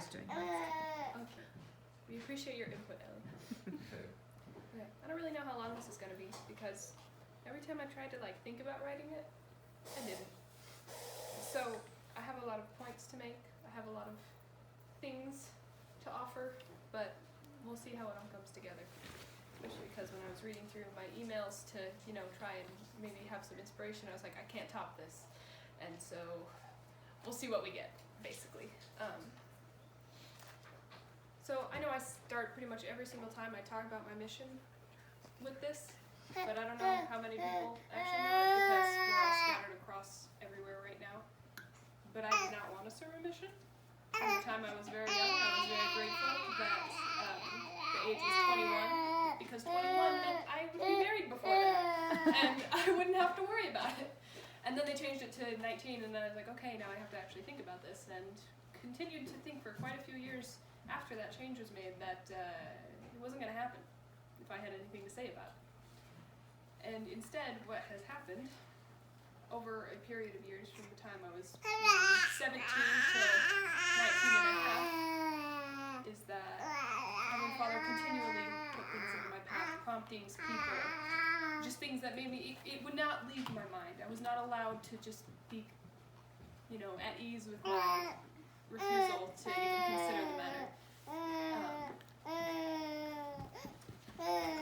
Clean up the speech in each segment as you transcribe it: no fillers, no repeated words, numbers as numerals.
Ellie's doing that. Okay. We appreciate your input, Ellie. Okay. I don't really know how long this is going to be because every time I tried to think about writing it, I didn't. So I have a lot of points to make. I have a lot of things to offer, but we'll see how it all comes together. Especially because when I was reading through my emails to, try and maybe have some inspiration, I was like, I can't top this. And so we'll see what we get, basically. So I know I start pretty much every single time I talk about my mission with this, but I don't know how many people actually know it because we're all scattered across everywhere right now. But I did not want to serve a mission. From the time I was very young, I was very grateful that the age was 21, because 21 meant I would be married before then, and I wouldn't have to worry about it. And then they changed it to 19, and then I was like, okay, now I have to actually think about this, and continued to think for quite a few years after that change was made that it wasn't going to happen if I had anything to say about it. And instead, what has happened over a period of years from the time I was 17 to 19 and a half is that Heavenly Father continually put things into my path, promptings, people, just things that made me, it would not leave my mind. I was not allowed to just be, at ease with my refusal to even consider the matter.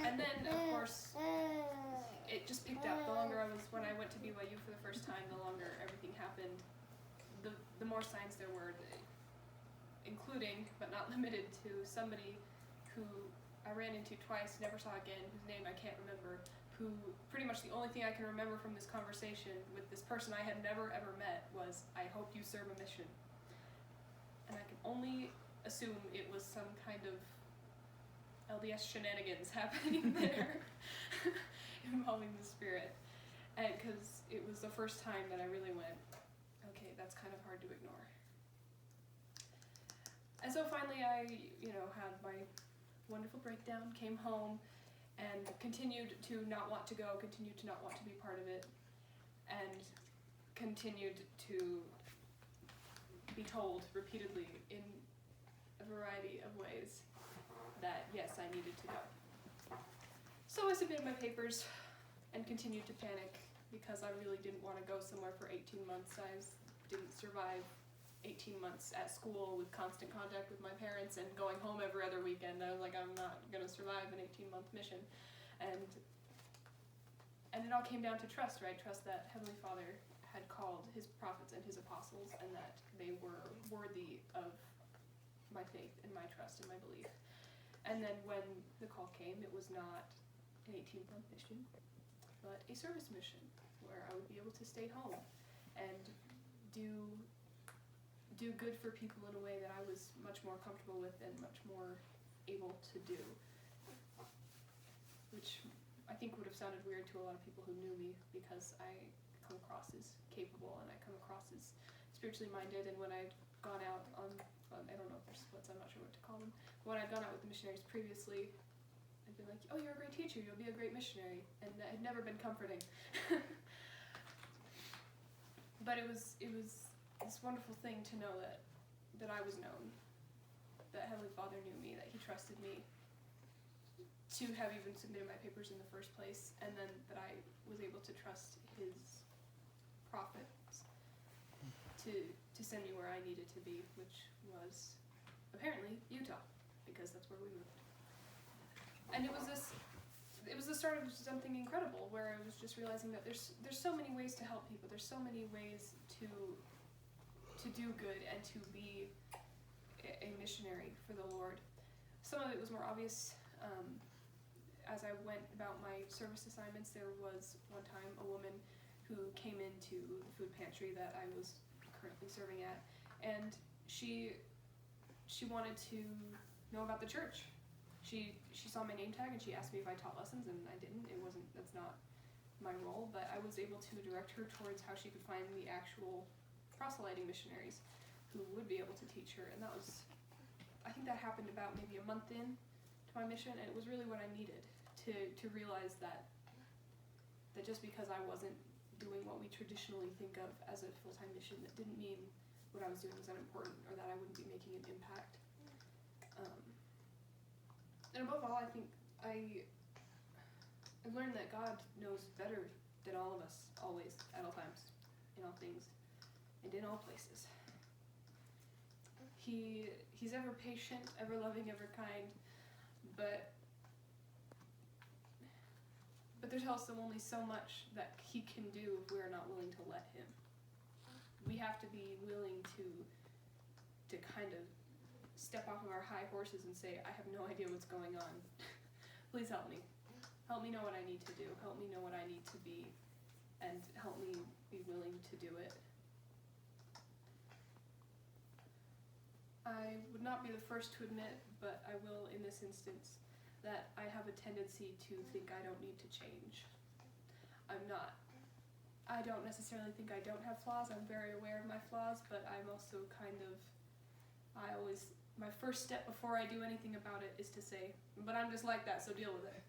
And then, of course, it just picked up. The longer when I went to BYU for the first time, the longer everything happened, the more signs there were, including, but not limited to, somebody who I ran into twice, never saw again, whose name I can't remember, who pretty much the only thing I can remember from this conversation with this person I had never ever met was, I hope you serve a mission. And I can only assume it was some kind of LDS shenanigans happening there involving the spirit. And because it was the first time that I really went, okay, that's kind of hard to ignore. And so finally I, had my wonderful breakdown, came home, and continued to not want to go, continued to not want to be part of it, and continued to be told repeatedly in a variety of ways that yes, I needed to go. So I submitted my papers and continued to panic because I really didn't want to go somewhere for 18 months. I didn't survive 18 months at school with constant contact with my parents and going home every other weekend. I was like, I'm not going to survive an 18-month mission. And it all came down to trust, right? Trust that Heavenly Father had called his prophets and his apostles and that they were worthy of my faith and my trust and my belief. And then when the call came, it was not an 18-month mission, but a service mission where I would be able to stay home and do good for people in a way that I was much more comfortable with and much more able to do, which I think would have sounded weird to a lot of people who knew me because I come across as capable and I come across as spiritually minded. And when I'd gone out on, I don't know if there's splits, I'm not sure what to call them, but when I'd gone out with the missionaries previously, I'd been like, oh, you're a great teacher, you'll be a great missionary, and that had never been comforting. But it was this wonderful thing to know that I was known, that Heavenly Father knew me, that he trusted me to have even submitted my papers in the first place, and then that I was able to trust his prophets to send me where I needed to be, which was apparently Utah, because that's where we moved. And it was the start of something incredible, where I was just realizing that there's so many ways to help people. There's so many ways to do good and to be a missionary for the Lord. Some of it was more obvious. As I went about my service assignments, there was one time a woman who came into the food pantry that I was currently serving at, and she wanted to know about the church. She saw my name tag and she asked me if I taught lessons, and I didn't. That's not my role, but I was able to direct her towards how she could find the actual proselyting missionaries who would be able to teach her. And I think that happened about maybe a month in to my mission, and it was really what I needed to realize that just because I wasn't doing what we traditionally think of as a full-time mission, that didn't mean what I was doing was unimportant, or that I wouldn't be making an impact. And above all, I think I've learned that God knows better than all of us, always, at all times, in all things, and in all places. He's ever patient, ever loving, ever kind, but there's also only so much that he can do if we are not willing to let him. We have to be willing to kind of step off of our high horses and say, I have no idea what's going on. Please help me. Help me know what I need to do. Help me know what I need to be, and help me be willing to do it. I would not be the first to admit, but I will in this instance, that I have a tendency to think I don't need to change. I don't necessarily think I don't have flaws. I'm very aware of my flaws, but I'm also my first step before I do anything about it is to say, but I'm just like that, so deal with it.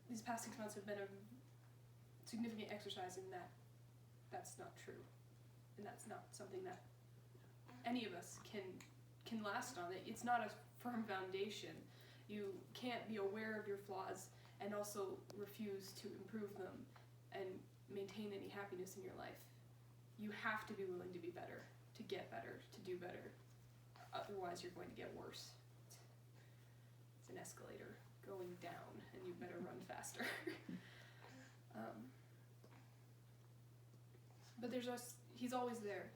These past 6 months have been a significant exercise in that that's not true. And that's not something that any of us can last on. It's not a firm foundation. You can't be aware of your flaws and also refuse to improve them and maintain any happiness in your life. You have to be willing to be better, to get better, to do better. Otherwise, you're going to get worse. It's an escalator going down, and you better run faster. But he's always there.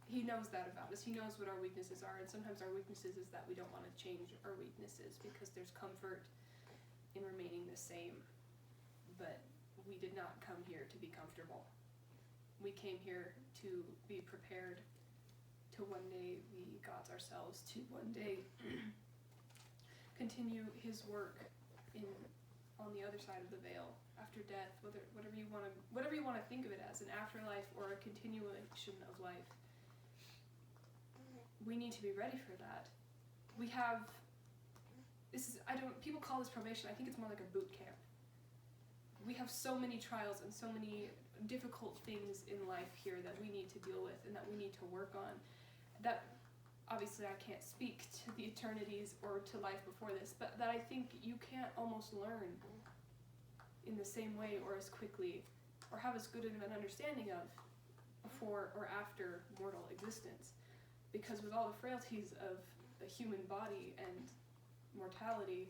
He knows that about us. He knows what our weaknesses are, and sometimes our weaknesses is that we don't want to change our weaknesses because there's comfort in remaining the same. But we did not come here to be comfortable. We came here to be prepared to one day be God's ourselves, to one day continue his work on the other side of the veil after death, whatever you want to think of it as, an afterlife or a continuation of life. We need to be ready for that. People call this probation. I think it's more like a boot camp. We have so many trials and so many difficult things in life here that we need to deal with and that we need to work on. That obviously I can't speak to the eternities or to life before this, but that I think you can't almost learn in the same way or as quickly or have as good of an understanding of before or after mortal existence. Because with all the frailties of the human body and mortality,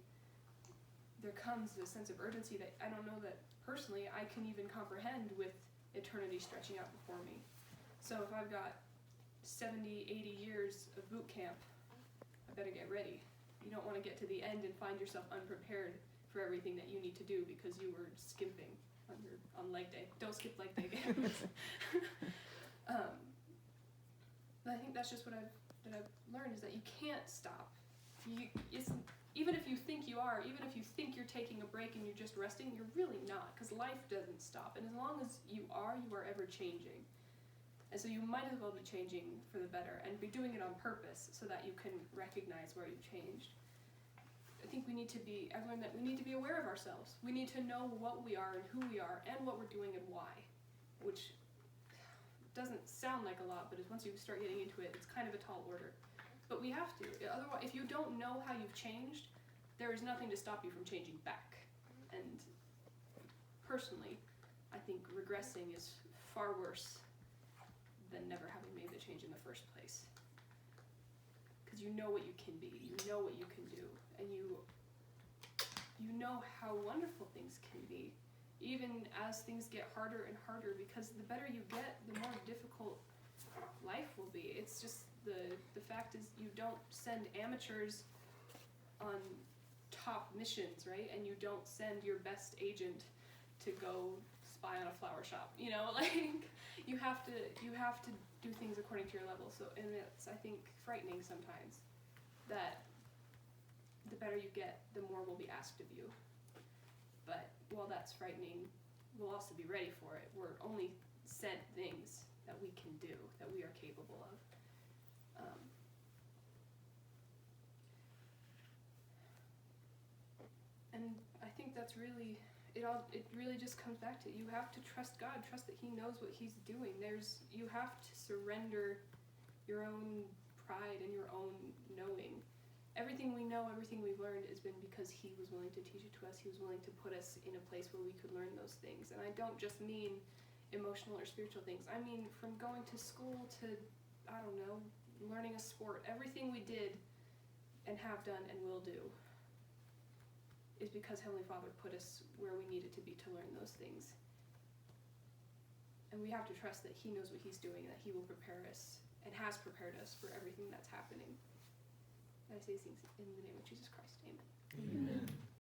there comes a sense of urgency that I don't know that personally I can even comprehend with eternity stretching out before me. So if I've got 70, 80 years of boot camp, I better get ready. You don't want to get to the end and find yourself unprepared for everything that you need to do because you were skimping on leg day. Don't skip leg day again. But I think that's just what I've learned, is that you can't stop. Even if you think you are, even if you think you're taking a break and you're just resting, you're really not, because life doesn't stop. And as long as you are ever changing. And so you might as well be changing for the better and be doing it on purpose so that you can recognize where you've changed. I think I've learned that we need to be aware of ourselves. We need to know what we are and who we are and what we're doing and why, which doesn't sound like a lot, but once you start getting into it, it's kind of a tall order. But we have to. Otherwise, if you don't know how you've changed, there is nothing to stop you from changing back. And personally, I think regressing is far worse than never having made the change in the first place. Because you know what you can be, you know what you can do, and you know how wonderful things can be, even as things get harder and harder, because the better you get, the more difficult life will be. It's just the fact is you don't send amateurs on top missions, right? And you don't send your best agent to go spy on a flower shop. You know, like you have to do things according to your level. So, and it's, I think, frightening sometimes that the better you get, the more will be asked of you. But while that's frightening, we'll also be ready for it. We're only sent things that we can do, that we are capable of. And I think that's really it really just comes back to, you have to trust God, trust that He knows what He's doing. You have to surrender your own pride and your own knowing. Everything we know, everything we've learned has been because He was willing to teach it to us. He was willing to put us in a place where we could learn those things. And I don't just mean emotional or spiritual things. I mean from going to school to, I don't know, learning a sport. Everything we did and have done and will do is because Heavenly Father put us where we needed to be to learn those things. And we have to trust that He knows what He's doing and that He will prepare us and has prepared us for everything that's happening. And I say these things in the name of Jesus Christ. Amen. Amen.